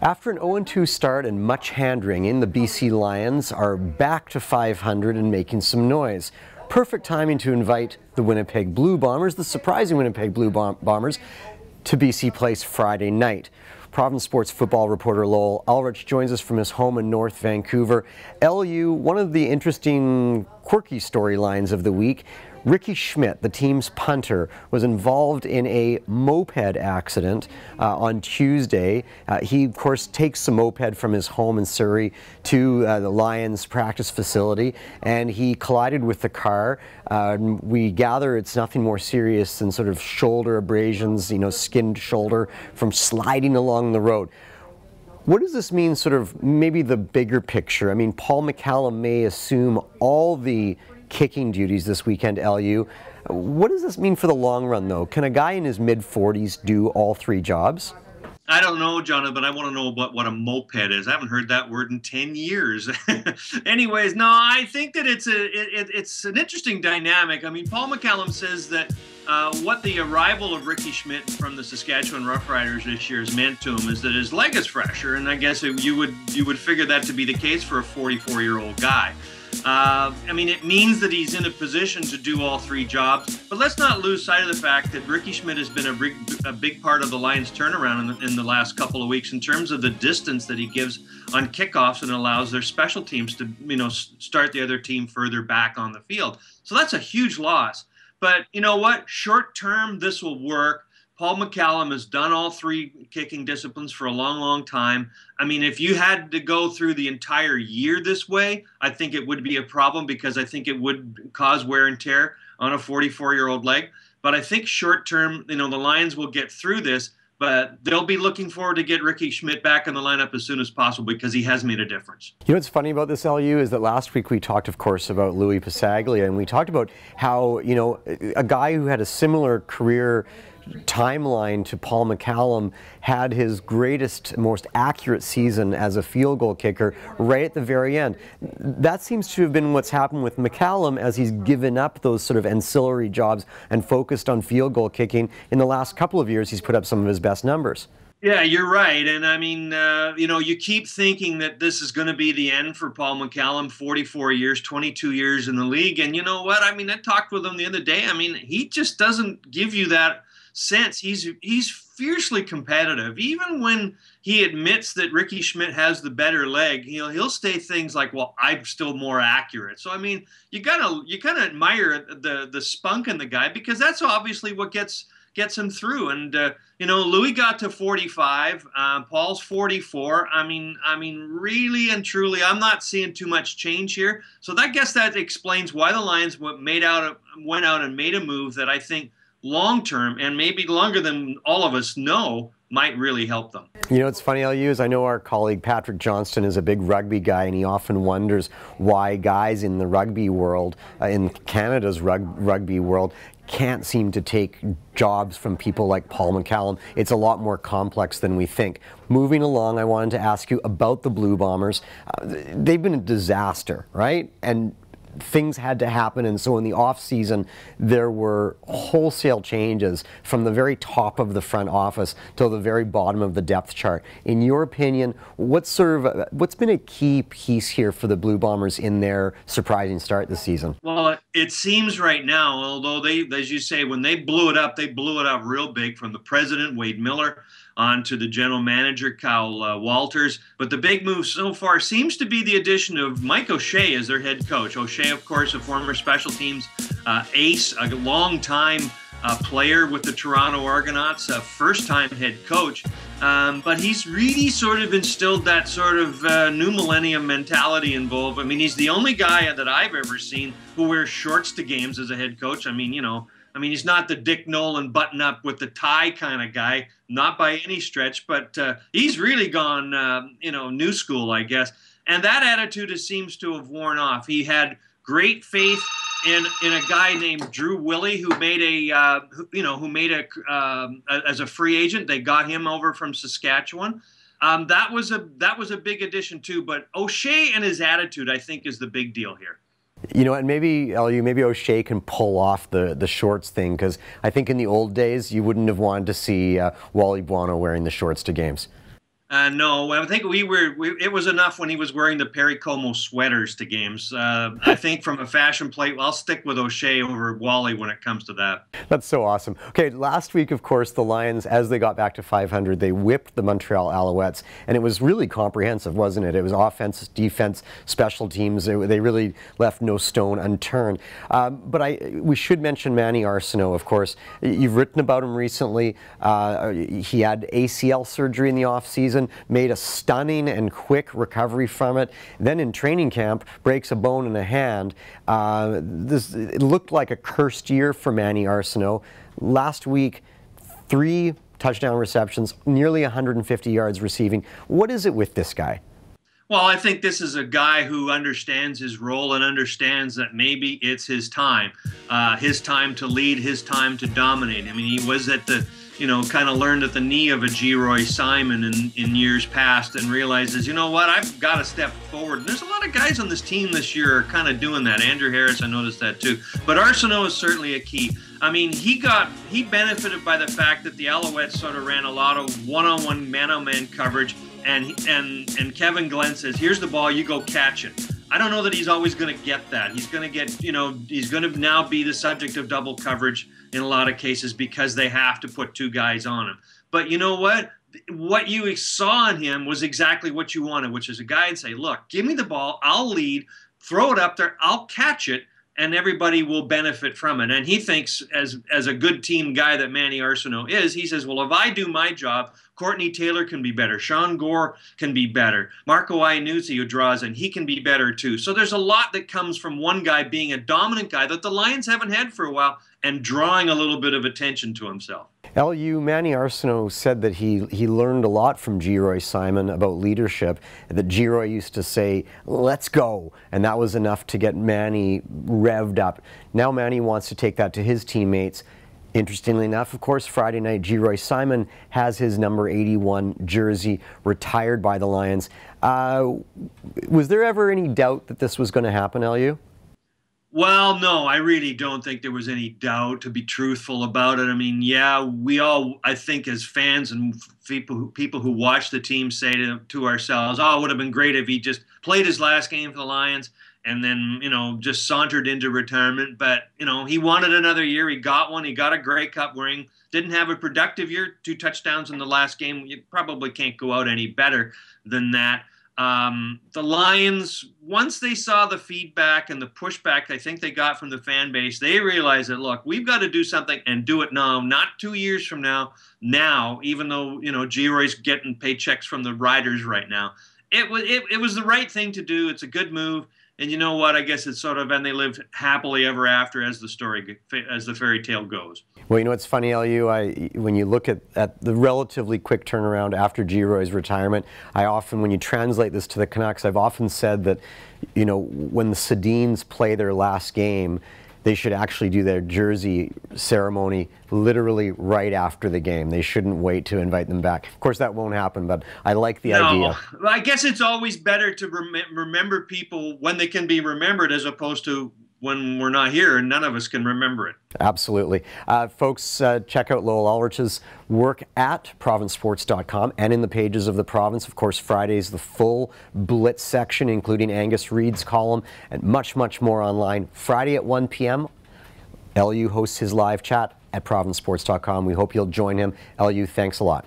After an 0-2 start and much hand-wringing, the BC Lions are back to 500 and making some noise. Perfect timing to invite the Winnipeg Blue Bombers, the surprising Winnipeg Blue Bombers, to BC Place Friday night. Province Sports football reporter Lowell Ullrich joins us from his home in North Vancouver. LU, one of the interesting, quirky storylines of the week, Ricky Schmidt, the team's punter, was involved in a moped accident on Tuesday. He, of course, takes the moped from his home in Surrey to the Lions practice facility, and he collided with the car. We gather it's nothing more serious than sort of shoulder abrasions, skinned shoulder from sliding along the road. What does this mean, sort of maybe the bigger picture? I mean, Paul McCallum may assume all the kicking duties this weekend, LU. What does this mean for the long run, though? Can a guy in his mid-40s do all three jobs? I don't know, Jonathan, but I want to know what a moped is. I haven't heard that word in 10 years. Anyways, no, I think that it's an interesting dynamic. I mean, Paul McCallum says that what the arrival of Ricky Schmidt from the Saskatchewan Roughriders this year has meant to him is that his leg is fresher, and I guess you would figure that to be the case for a 44-year-old guy. I mean, it means that he's in a position to do all three jobs, but let's not lose sight of the fact that Ricky Schmidt has been a big part of the Lions' turnaround in the last couple of weeks in terms of the distance that he gives on kickoffs and allows their special teams to, start the other team further back on the field. So that's a huge loss. But you know what? Short term, this will work. Paul McCallum has done all three kicking disciplines for a long, long time. I mean, if you had to go through the entire year this way, I think it would be a problem because I think it would cause wear and tear on a 44-year-old leg. But I think short term, the Lions will get through this, but they'll be looking forward to get Ricky Schmidt back in the lineup as soon as possible because he has made a difference. You know what's funny about this, LU, is that last week we talked, of course, about Louis Passaglia, and we talked about how, a guy who had a similar career timeline to Paul McCallum had his greatest, most accurate season as a field goal kicker right at the very end. That seems to have been what's happened with McCallum as he's given up those sort of ancillary jobs and focused on field goal kicking. In the last couple of years, he's put up some of his best numbers. Yeah, you're right. And I mean, you keep thinking that this is going to be the end for Paul McCallum, 44 years, 22 years in the league. And you know what? I mean, I talked with him the other day. I mean, he just doesn't give you that sense. He's fiercely competitive. Even when he admits that Ricky Schmidt has the better leg, he'll say things like, "Well, I'm still more accurate." So I mean, you kind of admire the spunk in the guy because that's obviously what gets him through. And Louis got to 45. Paul's 44. I mean, really and truly, I'm not seeing too much change here. So I guess that explains why the Lions went out and made a move that I think long term and maybe longer than all of us know might really help them. It's funny, LU, is I know our colleague Patrick Johnston is a big rugby guy, and he often wonders why guys in the rugby world, in Canada's rugby world, can't seem to take jobs from people like Paul McCallum. It's a lot more complex than we think. Moving along, I wanted to ask you about the Blue Bombers. They've been a disaster, right? And things had to happen, and so in the off-season there were wholesale changes from the very top of the front office to the very bottom of the depth chart. In your opinion, what's been a key piece here for the Blue Bombers in their surprising start this season? Well, it seems right now, although they, as you say, when they blew it up real big, from the president, Wade Miller, on to the general manager, Kyle Walters. But the big move so far seems to be the addition of Mike OShea as their head coach. OShea, of course, a former special teams ace, a long-time player with the Toronto Argonauts, a first-time head coach. But he's really sort of instilled that sort of new millennium mentality involved. I mean, he's the only guy that I've ever seen who wears shorts to games as a head coach. I mean, he's not the Dick Nolan button-up with the tie kind of guy, not by any stretch, but he's really gone, new school, I guess. And that attitude seems to have worn off. He had great faith in a guy named Drew Willie, who made as a free agent. They got him over from Saskatchewan. That was a big addition too. But OShea and his attitude, I think, is the big deal here. And maybe, LU, maybe OShea can pull off the shorts thing, because I think in the old days you wouldn't have wanted to see Wally Buono wearing the shorts to games. No, I think it was enough when he was wearing the Perry Como sweaters to games. I think from a fashion plate, I'll stick with O'Shea over Wally when it comes to that. That's so awesome. Okay, last week, of course, the Lions, as they got back to 500, they whipped the Montreal Alouettes, and it was really comprehensive, wasn't it? It was offense, defense, special teams. They really left no stone unturned. But we should mention Manny Arceneaux, of course. You've written about him recently. He had ACL surgery in the offseason, made a stunning and quick recovery from it. Then in training camp, breaks a bone in a hand. It looked like a cursed year for Manny Arceneaux. Last week, 3 touchdown receptions, nearly 150 yards receiving. What is it with this guy? Well, I think this is a guy who understands his role and understands that maybe it's his time to lead, his time to dominate. I mean, he was at the, kind of learned at the knee of a Geroy Simon in years past and realizes, you know what, I've got to step forward. And there's a lot of guys on this team this year are kind of doing that. Andrew Harris, I noticed that too. But Arceneaux is certainly a key. I mean, he benefited by the fact that the Alouettes sort of ran a lot of one-on-one, man-on-man coverage. And Kevin Glenn says, here's the ball, you go catch it. I don't know that he's always going to get that. He's going to get, he's going to now be the subject of double coverage in a lot of cases because they have to put 2 guys on him. But you know what? What you saw in him was exactly what you wanted, which is a guy and say, look, give me the ball, I'll lead, throw it up there, I'll catch it, and everybody will benefit from it. And he thinks, as a good team guy that Manny Arceneaux is, he says, well, if I do my job, Courtney Taylor can be better. Sean Gore can be better. Marco Iannuzzi, who draws in, he can be better too. So there's a lot that comes from one guy being a dominant guy that the Lions haven't had for a while and drawing a little bit of attention to himself. Manny Arceneaux said that he learned a lot from Geroy Simon about leadership, that Geroy used to say, let's go, and that was enough to get Manny revved up. Now Manny wants to take that to his teammates. Interestingly enough, of course, Friday night, Geroy Simon has his number 81 jersey retired by the Lions. Was there ever any doubt that this was going to happen, LU? Well, no, I really don't think there was any doubt, to be truthful about it. I mean, yeah, we all, I think, as fans and people who watch the team say to ourselves, oh, it would have been great if he just played his last game for the Lions and then, just sauntered into retirement. But, he wanted another year. He got one. He got a Grey Cup ring. Didn't have a productive year, 2 touchdowns in the last game. You probably can't go out any better than that. The Lions, once they saw the feedback and the pushback I think they got from the fan base, they realized that, look, we've got to do something and do it now, not 2 years from now. Now, even though, Geroy's getting paychecks from the Riders right now. It was the right thing to do. It's a good move. And you know what? I guess it's sort of, and they live happily ever after, as the fairy tale goes. Well, it's funny, LU, when you look at the relatively quick turnaround after Geroy's retirement, when you translate this to the Canucks, I've often said that, when the Sedins play their last game, they should actually do their jersey ceremony literally right after the game. They shouldn't wait to invite them back. Of course, that won't happen, but I like the idea. I guess it's always better to remember people when they can be remembered as opposed to when we're not here and none of us can remember it. Absolutely. Folks, check out Lowell Ullrich's work at provincesports.com and in the pages of the Province. Of course, Friday's the full Blitz section, including Angus Reid's column, and much, much more online. Friday at 1 p.m., LU hosts his live chat at provincesports.com. We hope you'll join him. LU, thanks a lot.